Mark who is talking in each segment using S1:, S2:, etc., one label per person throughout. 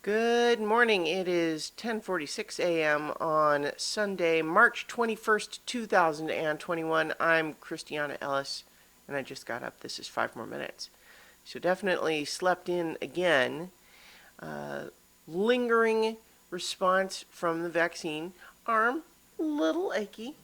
S1: Good morning. It is 10:46 a.m. on Sunday, March 21st, 2021. I'm Christiana Ellis, and I just got up. This is 5 more minutes. So definitely slept in again. Uh, Lingering response from the vaccine. Arm, little achy.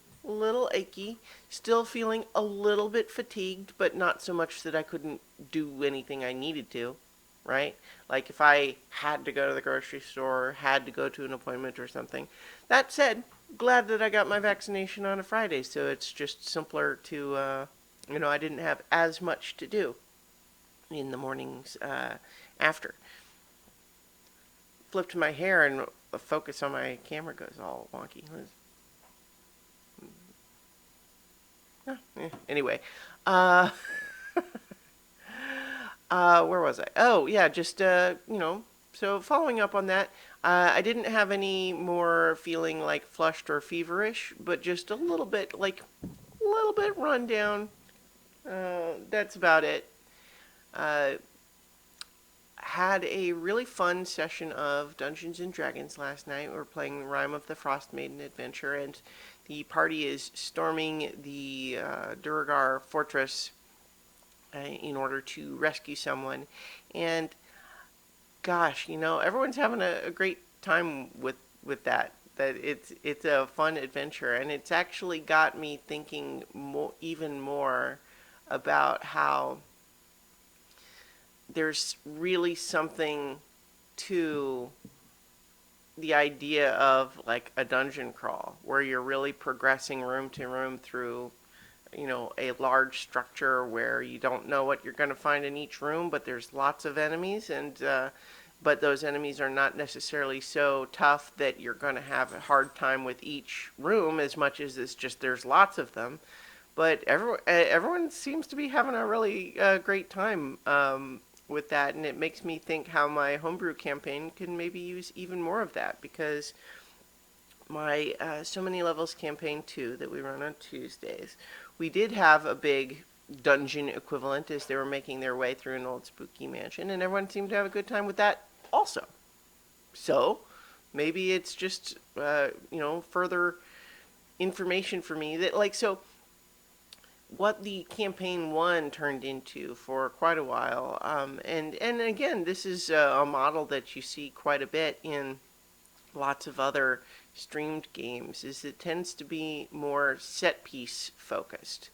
S1: Still feeling a little bit fatigued, but not so much that I couldn't do anything I needed to, right? Like if I had to go to the grocery store, had to go to an appointment or something. That said, glad that I got my vaccination on a Friday, so it's just simpler to, I didn't have as much to do in the mornings after. Flipped my hair and the focus on my camera goes all wonky. Anyway, uh, where was I? Oh, yeah, so following up on that, I didn't have any more feeling like flushed or feverish, but just a little bit run down. That's about it. Uh, had a really fun session of Dungeons and Dragons last night. We were playing Rime of the Frost Maiden Adventure, and the party is storming the Duragar fortress in order to rescue someone. And gosh, everyone's having a great time with that. That it's a fun adventure, and it's actually got me thinking even more about how there's really something to the idea of like a dungeon crawl where you're really progressing room to room through a large structure where you don't know what you're going to find in each room, but there's lots of enemies, and but those enemies are not necessarily so tough that you're going to have a hard time with each room as much as it's just there's lots of them. But everyone seems to be having a really great time with that, and it makes me think how my homebrew campaign can maybe use even more of that, because my So Many Levels campaign 2 that we run on Tuesdays, we did have a big dungeon equivalent as they were making their way through an old spooky mansion, and everyone seemed to have a good time with that also. So maybe it's just further information for me that what the campaign one turned into for quite a while. And again, this is a model that you see quite a bit in lots of other streamed games, is it tends to be more set piece focused.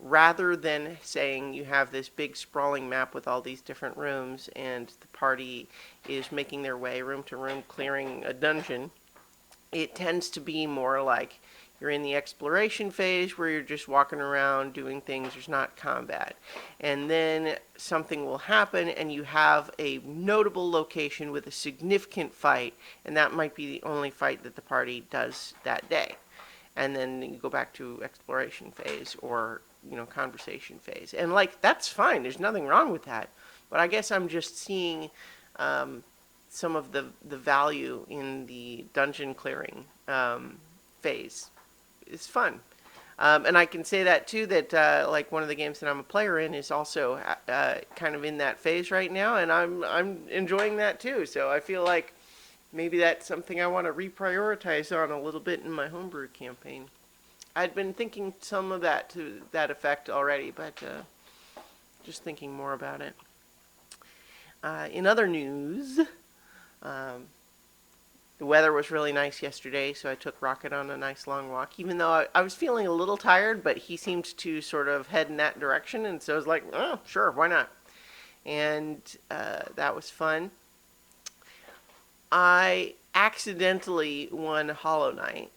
S1: Rather than saying you have this big sprawling map with all these different rooms and the party is making their way room to room clearing a dungeon, it tends to be more like you're in the exploration phase where you're just walking around doing things. There's not combat. And then something will happen and you have a notable location with a significant fight, and that might be the only fight that the party does that day. And then you go back to exploration phase or, conversation phase. And that's fine. There's nothing wrong with that. But I guess I'm just seeing some of the value in the dungeon clearing phase. It's fun. And I can say that too, that one of the games that I'm a player in is also kind of in that phase right now, and I'm enjoying that too. So I feel like maybe that's something I want to reprioritize on a little bit in my homebrew campaign. I'd been thinking some of that to that effect already, but just thinking more about it. In other news, the weather was really nice yesterday, so I took Rocket on a nice long walk, even though I was feeling a little tired, but he seemed to sort of head in that direction, and so I was like, oh, sure, why not? And that was fun. I accidentally won Hollow Knight,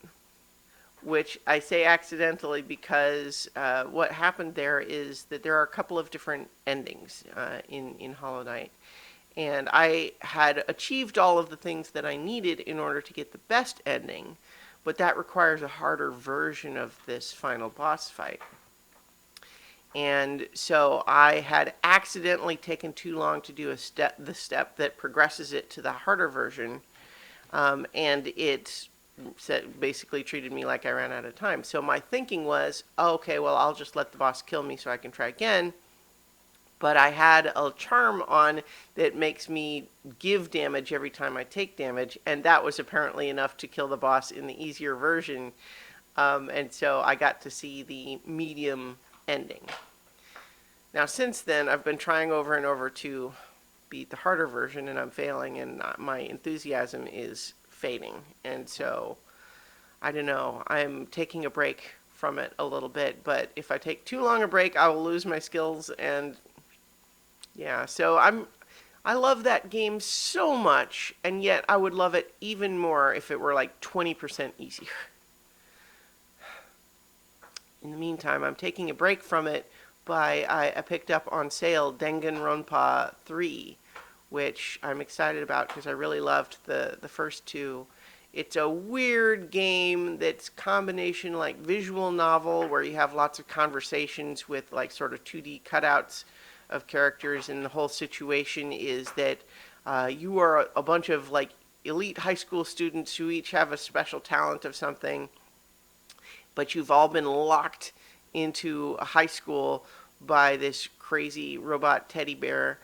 S1: which I say accidentally because what happened there is that there are a couple of different endings in Hollow Knight. And I had achieved all of the things that I needed in order to get the best ending, but that requires a harder version of this final boss fight. And so I had accidentally taken too long to do the step that progresses it to the harder version, and it basically treated me like I ran out of time. So my thinking was, okay, well, I'll just let the boss kill me so I can try again. but I had a charm on that makes me give damage every time I take damage, and that was apparently enough to kill the boss in the easier version. And so I got to see the medium ending. Now, since then, I've been trying over and over to beat the harder version, and I'm failing, and my enthusiasm is fading. And so, I don't know, I'm taking a break from it a little bit, but if I take too long a break, I will lose my skills, and yeah, so I love that game so much, and yet I would love it even more if it were like 20% easier. In the meantime, I'm taking a break from it by I picked up on sale Danganronpa 3, which I'm excited about because I really loved the first two. It's a weird game that's combination like visual novel where you have lots of conversations with like sort of 2D cutouts of characters, and the whole situation is that you are a bunch of like elite high school students who each have a special talent of something, but you've all been locked into a high school by this crazy robot teddy bear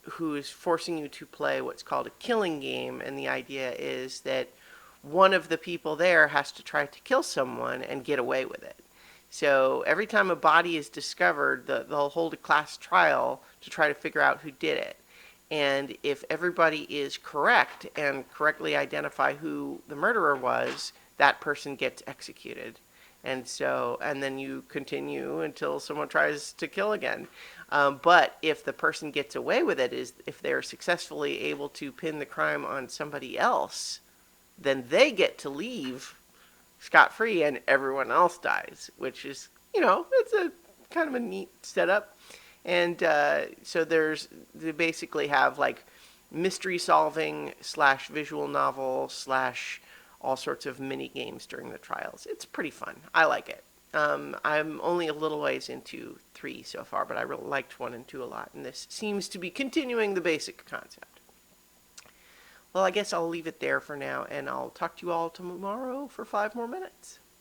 S1: who is forcing you to play what's called a killing game. And the idea is that one of the people there has to try to kill someone and get away with it. So every time a body is discovered, they'll hold a class trial to try to figure out who did it. And if everybody is correct and correctly identify who the murderer was, that person gets executed. And then you continue until someone tries to kill again. But if the person gets away with it, is if they're successfully able to pin the crime on somebody else, then they get to leave scot-free and everyone else dies, which is, it's a kind of a neat setup. And so they basically have like mystery solving / visual novel / all sorts of mini games during the trials. It's pretty fun. I like it. I'm only a little ways into 3 so far, but I really liked 1 and 2 a lot, and this seems to be continuing the basic concept. Well, I guess I'll leave it there for now, and I'll talk to you all tomorrow for 5 more minutes.